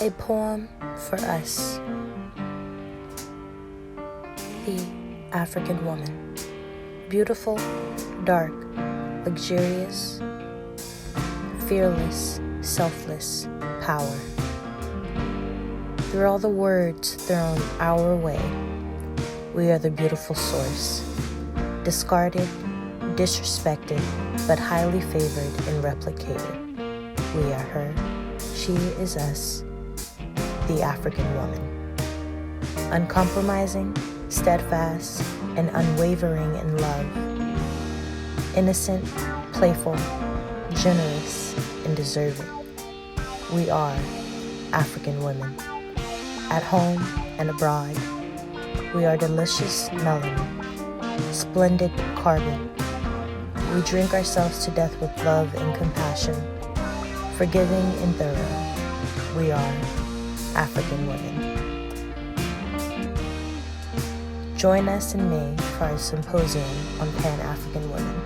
A poem for us, the African woman. Beautiful, dark, luxurious, fearless, selfless, power. Through all the words thrown our way, we are the beautiful source, discarded, disrespected, but highly favored and replicated. We are her, she is us, the African woman. Uncompromising, steadfast, and unwavering in love. Innocent, playful, generous, and deserving. We are African women. At home and abroad, we are delicious melanin, splendid carbon. We drink ourselves to death with love and compassion, forgiving and thorough. We are African women. Join us in May for our symposium on Pan-African women.